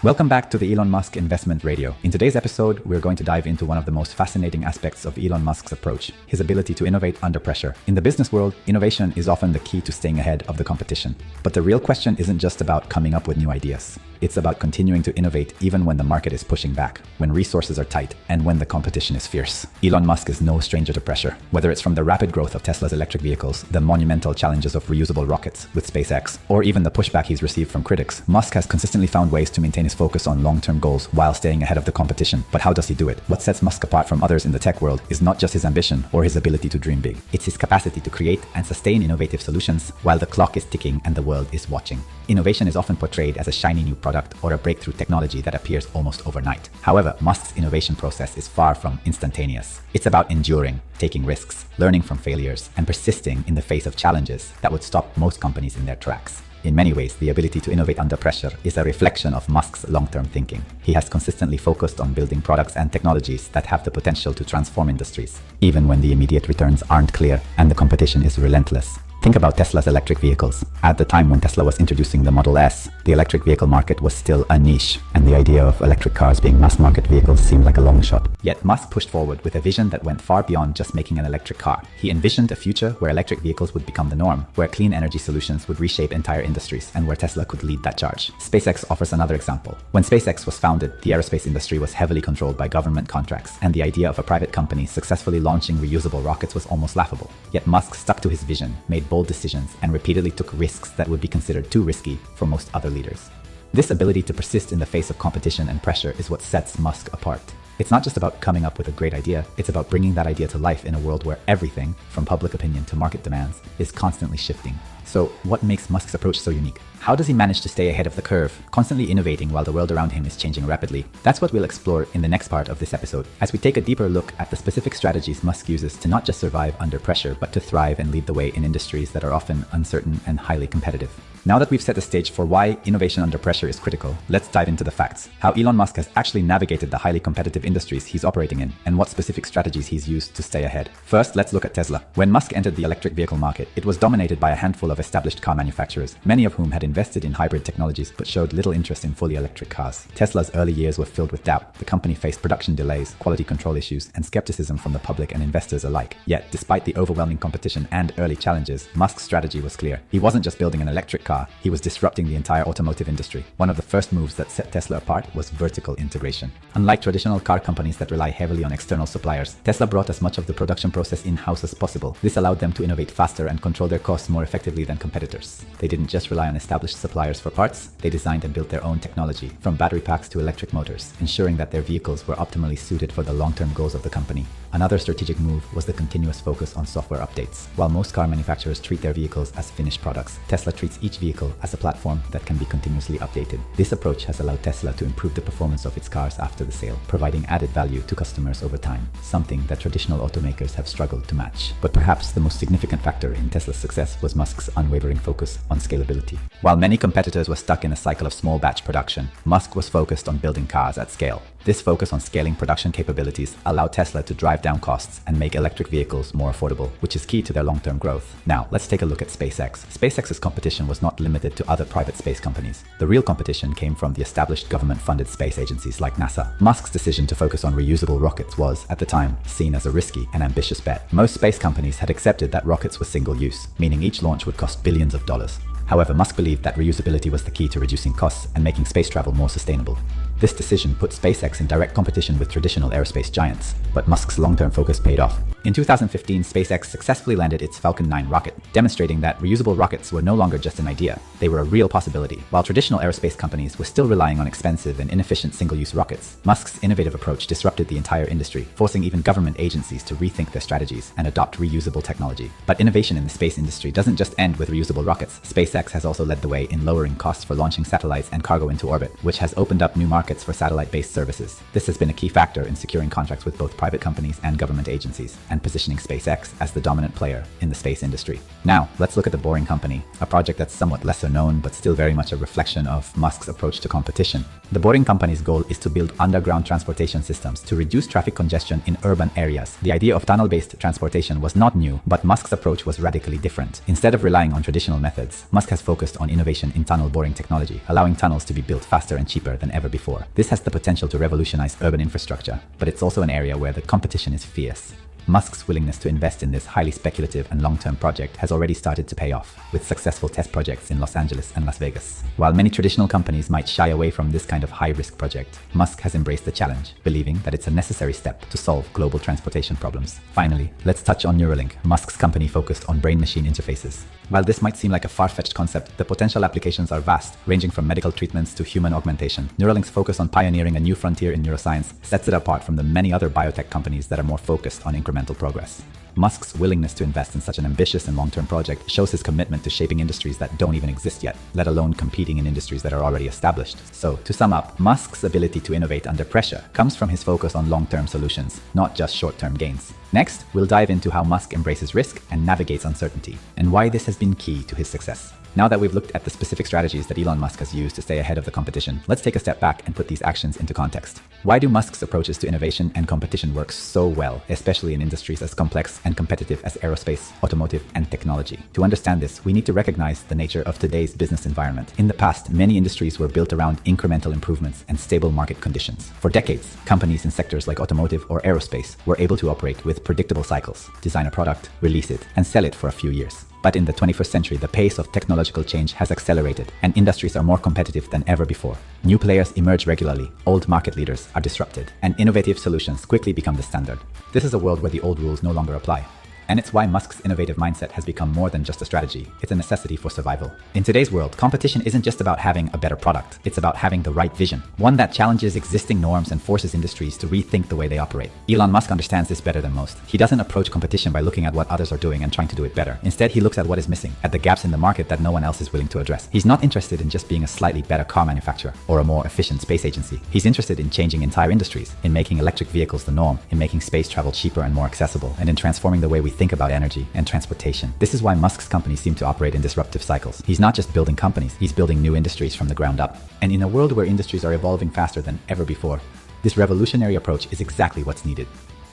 Welcome back to the Elon Musk Investment Radio. In today's episode, we're going to dive into one of the most fascinating aspects of Elon Musk's approach, his ability to innovate under pressure. In the business world, innovation is often the key to staying ahead of the competition. But the real question isn't just about coming up with new ideas. It's about continuing to innovate even when the market is pushing back, when resources are tight, and when the competition is fierce. Elon Musk is no stranger to pressure. Whether it's from the rapid growth of Tesla's electric vehicles, the monumental challenges of reusable rockets with SpaceX, or even the pushback he's received from critics, Musk has consistently found ways to maintain his focus on long-term goals while staying ahead of the competition. But how does he do it? What sets Musk apart from others in the tech world is not just his ambition or his ability to dream big. It's his capacity to create and sustain innovative solutions while the clock is ticking and the world is watching. Innovation is often portrayed as a shiny new product or a breakthrough technology that appears almost overnight. However, Musk's innovation process is far from instantaneous. It's about enduring, taking risks, learning from failures, and persisting in the face of challenges that would stop most companies in their tracks. In many ways, the ability to innovate under pressure is a reflection of Musk's long-term thinking. He has consistently focused on building products and technologies that have the potential to transform industries, even when the immediate returns aren't clear and the competition is relentless. Think about Tesla's electric vehicles. At the time when Tesla was introducing the Model S, the electric vehicle market was still a niche, and the idea of electric cars being mass-market vehicles seemed like a long shot. Yet Musk pushed forward with a vision that went far beyond just making an electric car. He envisioned a future where electric vehicles would become the norm, where clean energy solutions would reshape entire industries, and where Tesla could lead that charge. SpaceX offers another example. When SpaceX was founded, the aerospace industry was heavily controlled by government contracts, and the idea of a private company successfully launching reusable rockets was almost laughable. Yet Musk stuck to his vision, made bold decisions, and repeatedly took risks that would be considered too risky for most other leaders. This ability to persist in the face of competition and pressure is what sets Musk apart. It's not just about coming up with a great idea, it's about bringing that idea to life in a world where everything, from public opinion to market demands, is constantly shifting. So what makes Musk's approach so unique? How does he manage to stay ahead of the curve, constantly innovating while the world around him is changing rapidly? That's what we'll explore in the next part of this episode, as we take a deeper look at the specific strategies Musk uses to not just survive under pressure, but to thrive and lead the way in industries that are often uncertain and highly competitive. Now that we've set the stage for why innovation under pressure is critical, let's dive into the facts. How Elon Musk has actually navigated the highly competitive industries he's operating in, and what specific strategies he's used to stay ahead. First, let's look at Tesla. When Musk entered the electric vehicle market, it was dominated by a handful of established car manufacturers, many of whom had invested in hybrid technologies but showed little interest in fully electric cars. Tesla's early years were filled with doubt. The company faced production delays, quality control issues, and skepticism from the public and investors alike. Yet, despite the overwhelming competition and early challenges, Musk's strategy was clear. He wasn't just building an electric car, he was disrupting the entire automotive industry. One of the first moves that set Tesla apart was vertical integration. Unlike traditional car companies that rely heavily on external suppliers, Tesla brought as much of the production process in-house as possible. This allowed them to innovate faster and control their costs more effectively than competitors. They didn't just rely on established suppliers for parts, they designed and built their own technology, from battery packs to electric motors, ensuring that their vehicles were optimally suited for the long-term goals of the company. Another strategic move was the continuous focus on software updates. While most car manufacturers treat their vehicles as finished products, Tesla treats each vehicle as a platform that can be continuously updated. This approach has allowed Tesla to improve the performance of its cars after the sale, providing added value to customers over time, something that traditional automakers have struggled to match. But perhaps the most significant factor in Tesla's success was Musk's unwavering focus on scalability. While many competitors were stuck in a cycle of small batch production, Musk was focused on building cars at scale. This focus on scaling production capabilities allowed Tesla to drive down costs and make electric vehicles more affordable, which is key to their long-term growth. Now, let's take a look at SpaceX. SpaceX's competition was not limited to other private space companies. The real competition came from the established government-funded space agencies like NASA. Musk's decision to focus on reusable rockets was, at the time, seen as a risky and ambitious bet. Most space companies had accepted that rockets were single-use, meaning each launch would cost billions of dollars. However, Musk believed that reusability was the key to reducing costs and making space travel more sustainable. This decision put SpaceX in direct competition with traditional aerospace giants, but Musk's long-term focus paid off. In 2015, SpaceX successfully landed its Falcon 9 rocket, demonstrating that reusable rockets were no longer just an idea, they were a real possibility. While traditional aerospace companies were still relying on expensive and inefficient single-use rockets, Musk's innovative approach disrupted the entire industry, forcing even government agencies to rethink their strategies and adopt reusable technology. But innovation in the space industry doesn't just end with reusable rockets. SpaceX has also led the way in lowering costs for launching satellites and cargo into orbit, which has opened up new markets for satellite-based services. This has been a key factor in securing contracts with both private companies and government agencies. and positioning SpaceX as the dominant player in the space industry. Now, let's look at the Boring Company, a project that's somewhat lesser known but still very much a reflection of Musk's approach to competition. The Boring Company's goal is to build underground transportation systems to reduce traffic congestion in urban areas. The idea of tunnel-based transportation was not new, but Musk's approach was radically different. Instead of relying on traditional methods, Musk has focused on innovation in tunnel boring technology, allowing tunnels to be built faster and cheaper than ever before. This has the potential to revolutionize urban infrastructure, but it's also an area where the competition is fierce. Musk's willingness to invest in this highly speculative and long-term project has already started to pay off, with successful test projects in Los Angeles and Las Vegas. While many traditional companies might shy away from this kind of high-risk project, Musk has embraced the challenge, believing that it's a necessary step to solve global transportation problems. Finally, let's touch on Neuralink, Musk's company focused on brain-machine interfaces. While this might seem like a far-fetched concept, the potential applications are vast, ranging from medical treatments to human augmentation. Neuralink's focus on pioneering a new frontier in neuroscience sets it apart from the many other biotech companies that are more focused on incremental progress. Musk's willingness to invest in such an ambitious and long-term project shows his commitment to shaping industries that don't even exist yet, let alone competing in industries that are already established. So, to sum up, Musk's ability to innovate under pressure comes from his focus on long-term solutions, not just short-term gains. Next, we'll dive into how Musk embraces risk and navigates uncertainty, and why this has been key to his success. Now that we've looked at the specific strategies that Elon Musk has used to stay ahead of the competition, let's take a step back and put these actions into context. Why do Musk's approaches to innovation and competition work so well, especially in industries as complex and competitive as aerospace, automotive, and technology? To understand this, we need to recognize the nature of today's business environment. In the past, many industries were built around incremental improvements and stable market conditions. For decades, companies in sectors like automotive or aerospace were able to operate with predictable cycles, design a product, release it, and sell it for a few years. But in the 21st century, the pace of technological change has accelerated, and industries are more competitive than ever before. New players emerge regularly, old market leaders are disrupted, and innovative solutions quickly become the standard. This is a world where the old rules no longer apply. And it's why Musk's innovative mindset has become more than just a strategy. It's a necessity for survival. In today's world, competition isn't just about having a better product. It's about having the right vision, one that challenges existing norms and forces industries to rethink the way they operate. Elon Musk understands this better than most. He doesn't approach competition by looking at what others are doing and trying to do it better. Instead, he looks at what is missing, at the gaps in the market that no one else is willing to address. He's not interested in just being a slightly better car manufacturer or a more efficient space agency. He's interested in changing entire industries, in making electric vehicles the norm, in making space travel cheaper and more accessible, and in transforming the way we think about energy and transportation. This is why Musk's companies seem to operate in disruptive cycles. He's not just building companies, he's building new industries from the ground up. And in a world where industries are evolving faster than ever before, this revolutionary approach is exactly what's needed.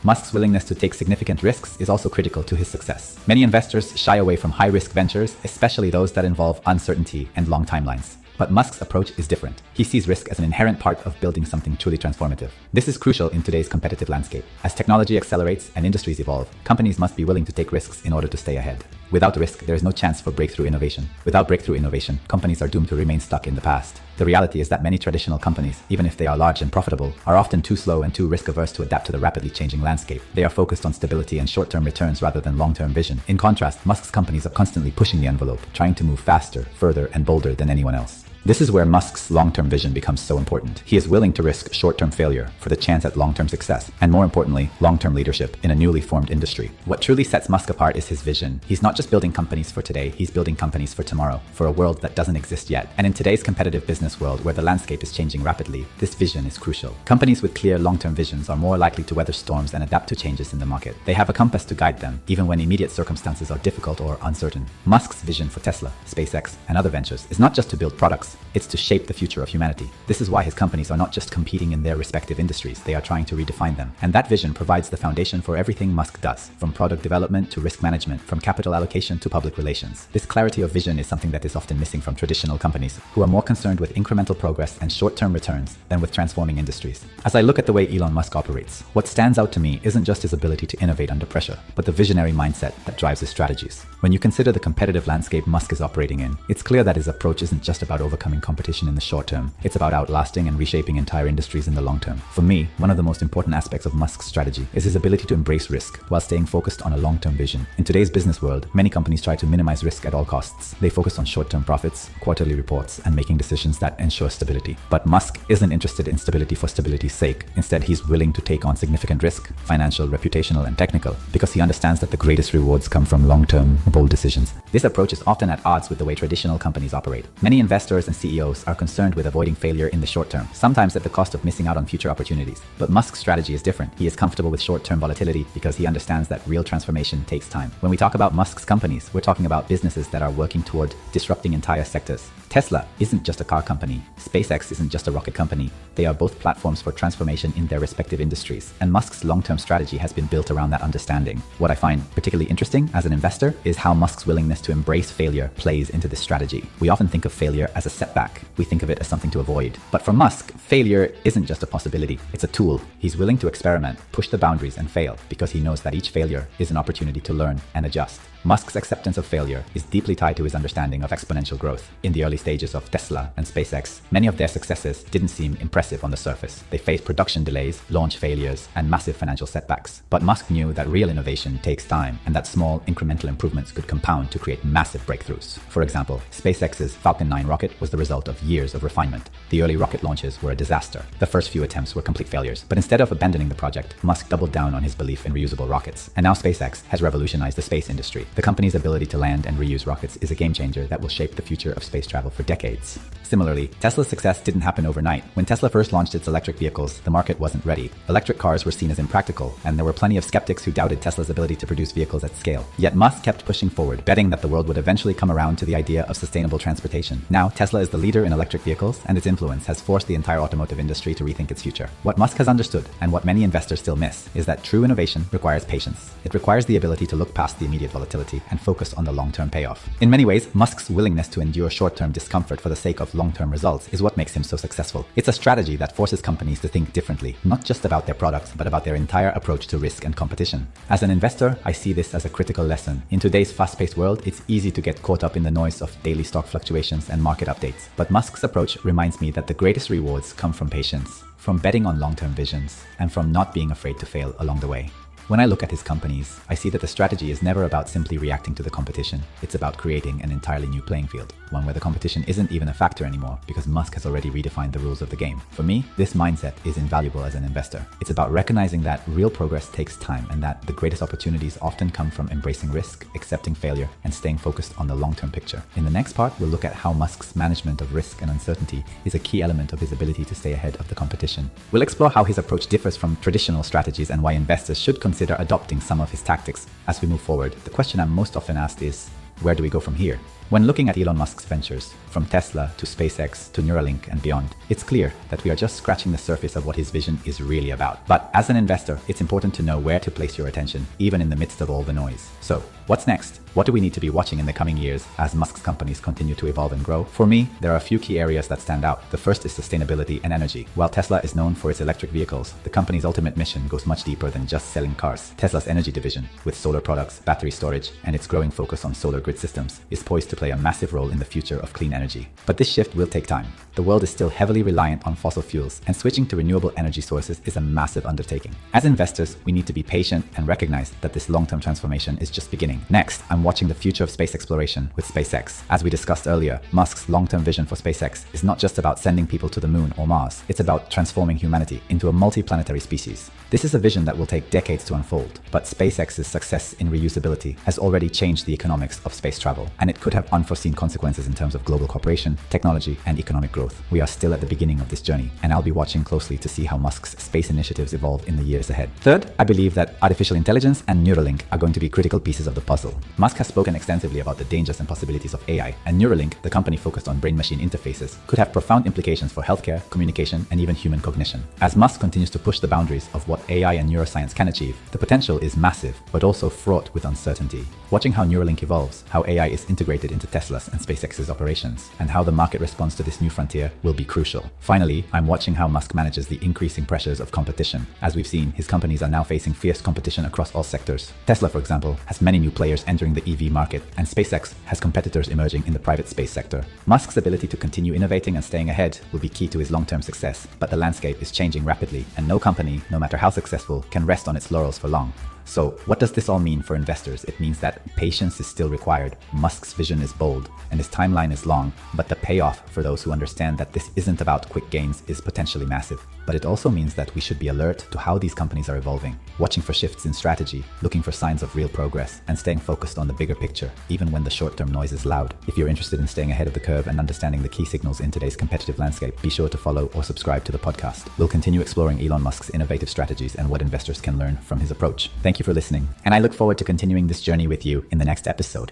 Musk's willingness to take significant risks is also critical to his success. Many investors shy away from high-risk ventures, especially those that involve uncertainty and long timelines. But Musk's approach is different. He sees risk as an inherent part of building something truly transformative. This is crucial in today's competitive landscape. As technology accelerates and industries evolve, companies must be willing to take risks in order to stay ahead. Without risk, there is no chance for breakthrough innovation. Without breakthrough innovation, companies are doomed to remain stuck in the past. The reality is that many traditional companies, even if they are large and profitable, are often too slow and too risk-averse to adapt to the rapidly changing landscape. They are focused on stability and short-term returns rather than long-term vision. In contrast, Musk's companies are constantly pushing the envelope, trying to move faster, further, and bolder than anyone else. This is where Musk's long-term vision becomes so important. He is willing to risk short-term failure for the chance at long-term success, and more importantly, long-term leadership in a newly formed industry. What truly sets Musk apart is his vision. He's not just building companies for today, he's building companies for tomorrow, for a world that doesn't exist yet. And in today's competitive business world where the landscape is changing rapidly, this vision is crucial. Companies with clear long-term visions are more likely to weather storms and adapt to changes in the market. They have a compass to guide them, even when immediate circumstances are difficult or uncertain. Musk's vision for Tesla, SpaceX, and other ventures is not just to build products, it's to shape the future of humanity. This is why his companies are not just competing in their respective industries, they are trying to redefine them. And that vision provides the foundation for everything Musk does, from product development to risk management, from capital allocation to public relations. This clarity of vision is something that is often missing from traditional companies, who are more concerned with incremental progress and short-term returns than with transforming industries. As I look at the way Elon Musk operates, what stands out to me isn't just his ability to innovate under pressure, but the visionary mindset that drives his strategies. When you consider the competitive landscape Musk is operating in, it's clear that his approach isn't just about overcoming competition in the short term. It's about outlasting and reshaping entire industries in the long term. For me, one of the most important aspects of Musk's strategy is his ability to embrace risk while staying focused on a long-term vision. In today's business world, many companies try to minimize risk at all costs. They focus on short-term profits, quarterly reports, and making decisions that ensure stability. But Musk isn't interested in stability for stability's sake. Instead, he's willing to take on significant risk, financial, reputational, and technical, because he understands that the greatest rewards come from long-term, bold decisions. This approach is often at odds with the way traditional companies operate. Many investors and CEOs are concerned with avoiding failure in the short term, sometimes at the cost of missing out on future opportunities. But Musk's strategy is different. He is comfortable with short-term volatility because he understands that real transformation takes time. When we talk about Musk's companies, we're talking about businesses that are working toward disrupting entire sectors. Tesla isn't just a car company. SpaceX isn't just a rocket company. They are both platforms for transformation in their respective industries. And Musk's long-term strategy has been built around that understanding. What I find particularly interesting as an investor is how Musk's willingness to embrace failure plays into this strategy. We often think of failure as a setback. We think of it as something to avoid. But for Musk, failure isn't just a possibility. It's a tool. He's willing to experiment, push the boundaries, and fail because he knows that each failure is an opportunity to learn and adjust. Musk's acceptance of failure is deeply tied to his understanding of exponential growth. In the early stages of Tesla and SpaceX, many of their successes didn't seem impressive on the surface. They faced production delays, launch failures, and massive financial setbacks. But Musk knew that real innovation takes time and that small incremental improvements could compound to create massive breakthroughs. For example, SpaceX's Falcon 9 rocket was the result of years of refinement. The early rocket launches were a disaster. The first few attempts were complete failures. But instead of abandoning the project, Musk doubled down on his belief in reusable rockets. And now SpaceX has revolutionized the space industry. The company's ability to land and reuse rockets is a game changer that will shape the future of space travel for decades. Similarly, Tesla's success didn't happen overnight. When Tesla first launched its electric vehicles, the market wasn't ready. Electric cars were seen as impractical, and there were plenty of skeptics who doubted Tesla's ability to produce vehicles at scale. Yet Musk kept pushing forward, betting that the world would eventually come around to the idea of sustainable transportation. Now, Tesla is the leader in electric vehicles, and its influence has forced the entire automotive industry to rethink its future. What Musk has understood, and what many investors still miss, is that true innovation requires patience. It requires the ability to look past the immediate volatility and focus on the long-term payoff. In many ways, Musk's willingness to endure short-term discomfort for the sake of long-term results is what makes him so successful. It's a strategy that forces companies to think differently, not just about their products, but about their entire approach to risk and competition. As an investor, I see this as a critical lesson. In today's fast-paced world, it's easy to get caught up in the noise of daily stock fluctuations and market updates. But Musk's approach reminds me that the greatest rewards come from patience, from betting on long-term visions, and from not being afraid to fail along the way. When I look at his companies, I see that the strategy is never about simply reacting to the competition. It's about creating an entirely new playing field, one where the competition isn't even a factor anymore because Musk has already redefined the rules of the game. For me, this mindset is invaluable as an investor. It's about recognizing that real progress takes time and that the greatest opportunities often come from embracing risk, accepting failure, and staying focused on the long-term picture. In the next part, we'll look at how Musk's management of risk and uncertainty is a key element of his ability to stay ahead of the competition. We'll explore how his approach differs from traditional strategies and why investors should consider adopting some of his tactics as we move forward. The question I'm most often asked is, where do we go from here? When looking at Elon Musk's ventures, from Tesla to SpaceX to Neuralink and beyond, it's clear that we are just scratching the surface of what his vision is really about. But as an investor, it's important to know where to place your attention, even in the midst of all the noise. So, what's next? What do we need to be watching in the coming years as Musk's companies continue to evolve and grow? For me, there are a few key areas that stand out. The first is sustainability and energy. While Tesla is known for its electric vehicles, the company's ultimate mission goes much deeper than just selling cars. Tesla's energy division, with solar products, battery storage, and its growing focus on solar grid systems, is poised to play a massive role in the future of clean energy. But this shift will take time. The world is still heavily reliant on fossil fuels, and switching to renewable energy sources is a massive undertaking. As investors, we need to be patient and recognize that this long-term transformation is just beginning. Next, I'm watching the future of space exploration with SpaceX. As we discussed earlier, Musk's long-term vision for SpaceX is not just about sending people to the moon or Mars. It's about transforming humanity into a multi-planetary species. This is a vision that will take decades to unfold, but SpaceX's success in reusability has already changed the economics of space travel, and it could have unforeseen consequences in terms of global cooperation, technology, and economic growth. We are still at the beginning of this journey, and I'll be watching closely to see how Musk's space initiatives evolve in the years ahead. Third, I believe that artificial intelligence and Neuralink are going to be critical pieces of the puzzle. Musk has spoken extensively about the dangers and possibilities of AI, and Neuralink, the company focused on brain-machine interfaces, could have profound implications for healthcare, communication, and even human cognition. As Musk continues to push the boundaries of what AI and neuroscience can achieve, the potential is massive, but also fraught with uncertainty. Watching how Neuralink evolves, how AI is integrated into Tesla's and SpaceX's operations, and how the market responds to this new frontier will be crucial. Finally, I'm watching how Musk manages the increasing pressures of competition. As we've seen, his companies are now facing fierce competition across all sectors. Tesla, for example, has many new players entering the EV market, and SpaceX has competitors emerging in the private space sector. Musk's ability to continue innovating and staying ahead will be key to his long-term success, but the landscape is changing rapidly, and no company, no matter how successful, can rest on its laurels for long. So, what does this all mean for investors? It means that patience is still required. Musk's vision is bold, and his timeline is long, but the payoff for those who understand that this isn't about quick gains is potentially massive. but it also means that we should be alert to how these companies are evolving, watching for shifts in strategy, looking for signs of real progress, and staying focused on the bigger picture, even when the short-term noise is loud. If you're interested in staying ahead of the curve and understanding the key signals in today's competitive landscape, be sure to follow or subscribe to the podcast. We'll continue exploring Elon Musk's innovative strategies and what investors can learn from his approach. Thank you for listening, and I look forward to continuing this journey with you in the next episode.